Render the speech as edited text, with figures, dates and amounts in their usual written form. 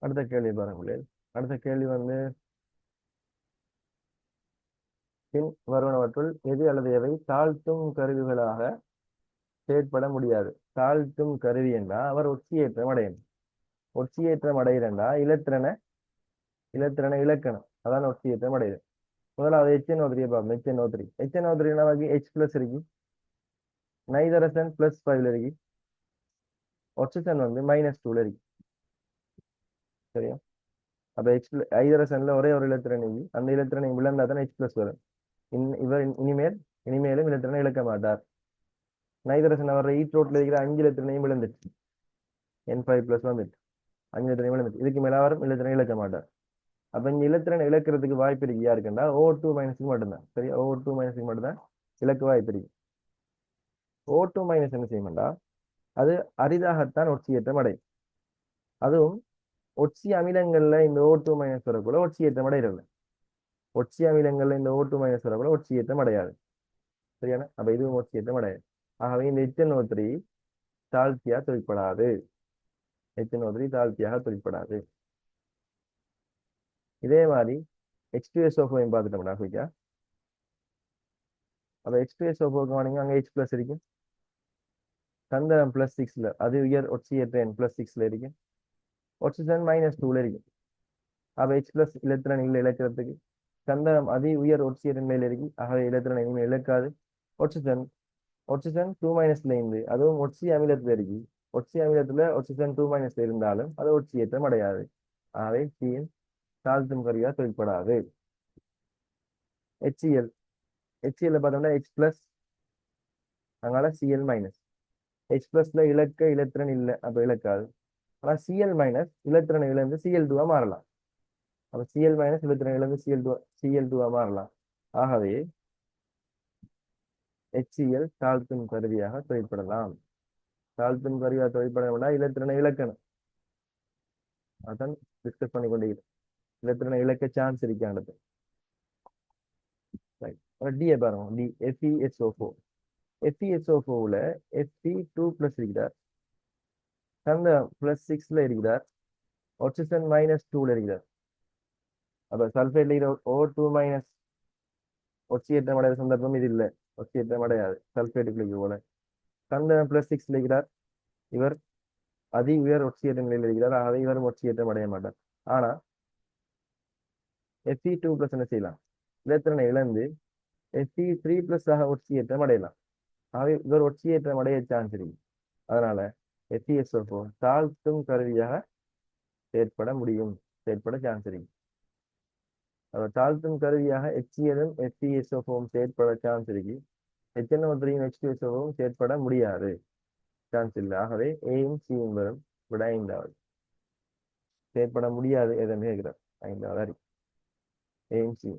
அடுத்த கேள்வி பாருங்களேன். அடுத்த கேள்வி வந்து பின் வருவனவற்றுள் எது அல்லது எவை தாழ்த்தும் கருவிகளாக செயற்பட முடியாது. தாழ்த்தும் கருவி என்றா அவர் ஒட்சியேற்றம் அடையணும். ஒட்சியேற்றம் அடையிறண்டா இலத்திரனை இலக்கணம். அதான் ஒட்சியேற்றம் அடையுது. முதலாவது HNO3 பார்ப்போம். HNO3 நமக்கு H பிளஸ் இருக்கு, நைதரசன் +5 இருக்கு, ஒட்சிஜன் வந்து -2 இருக்கு. சரியா? அப்ப ஐதரசன்ல ஒரே ஒரு இலத்திரன் இருக்கு. அந்த இலத்திரனை விளந்தா தான் H+ வரும். இவர் இனிமேலும் இலத்திரனை இழக்க மாட்டார். நைதரசன் வர்ற ஈட்ரோட்ல இருக்கிற 5 இலத்திரனையும் விழுந்துட்டு N5+ வந்துட்டு 5 இலத்திரனையும் விழுந்துட்டு இதுக்கு மேல அவரும் இலத்திரனை இழக்க மாட்டார். அப்ப இந்த இலத்திரனை இழக்கிறதுக்கு வாய்ப்பு இருக்கு யாருக்குண்டா O2- மட்டும்தான். சரியா? O2- மட்டும்தான் இழக்க வாய்ப்பு இருக்கு. O2- என்ன செய்யும்டா அது அரிதாகத்தான் ஒட்சியேற்றம் அடையும். அதுவும் ஒட்சி அமிலங்கள்ல இந்த O2- வரக்கூட ஒட்சியேற்றம் அடைகிறது. ஒட்சி அமிலங்கள்ல இந்த O2- வரக்கூட ஒட்சியேற்றம் அடையாது. சரியான? அப்ப இதுவும் ஒட்சியேற்றம் அடையாது. ஆகவே இந்த HNO3 தாழ்த்தியா தொழிற்படாது. HNO3 தாழ்த்தியாக தொழிற்படாது. இதே மாதிரி H2SO4 பார்த்துட்டோம்டா குயிக்கா. அப்ப H2SO4 அங்க H+ இருக்கு. கந்தகம் +6ல அது உயர் ஒட்சியேற்ற N+6ல இருக்கு. ஒட்சிஜன் -2ல இருக்கு. அப்ப H+ இலத்திரன் இழக்கிறதுக்கு கந்தகம் அதி உயர் ஒட்சியேற்ற நிலையில இருக்கு. ஆகவே இலத்திரன் இனிமேல் இழக்காது. ஒட்சிஜன் 2- இருந்து அதுவும் ஒட்சி அமிலத்துல இருக்கு. ஒட்சி அமிலத்துல ஒட்சிஜன் 2- இருந்தாலும் அது ஒட்சியேற்றம் அடையாது. ஆகவே சீன் தாழ்த்தும் கருவியா தொழிற்படாது. HCl பார்த்தோம்னா H+, அதனால Cl-. H+ல இலக்க இலத்திரன் இல்லை, அப்ப இழக்காது. ஆனா Cl- இலத்திரனை இழந்து Cl2 மாறலாம். அப்ப Cl- இலத்திரனை இழந்து Cl2 மாறலாம். ஆகவே HCl தாழ்த்தும் கருவியாக தொழிற்படலாம். தாழ்த்தும் கருவியாக தொழிற்பட இலத்திரனை இழக்கணும். அதான் டிஸ்கஸ் பண்ணி கொண்டிருக்கிறேன். இலத்திரனை இழக்க சான்ஸ் இருக்காண்டது. டியை பாருங்க. D FeSO4. FeSO4ல Fe2+ இருக்கிறார். அந்த +6ல இருக்கிறார். ஒட்சிஜன் -2ல இருக்கிறார். அப்ப சல்பேட்ல இருக்கிற O2- ஒட்சியேற்றம் அடைகிற சந்தர்ப்பம் இது இல்லை. ஒட்சியேற்றம் அடையாது சல்பேட்டுக்குள்ள போல. கந்தகம் +6ல இருக்கிறார். இவர் அதி உயர் ஒட்சியேற்ற நிலையில் இருக்கிறார். ஆகவே இவரும் ஒட்சியேற்றம் அடைய மாட்டார். ஆனா Fe2+ என்ன செய்யலாம்? இலத்திரனை இழந்து Fe3+ ஆக ஒட்சியேற்றம் அடையலாம். ஆகவே இவர் ஒட்சியேற்றம் அடைய சான்ஸ் இருக்கு. அதனால FeSO4 தாழ்த்தும் கருவியாக செயற்பட சான்ஸ் இருக்கு. அவர் தாழ்த்தும் கருவியாக HCl-ம் FeSO4 செயற்பட சான்ஸ் இருக்கு. HNO3 H2SO4 செயற்பட முடியாது, சான்ஸ் இல்லை. ஆகவே ஏயும் சியும் வரும். விட 5வது செயற்பட முடியாது எதன்னு கேட்கிறார். 5வது ஏயும் சி.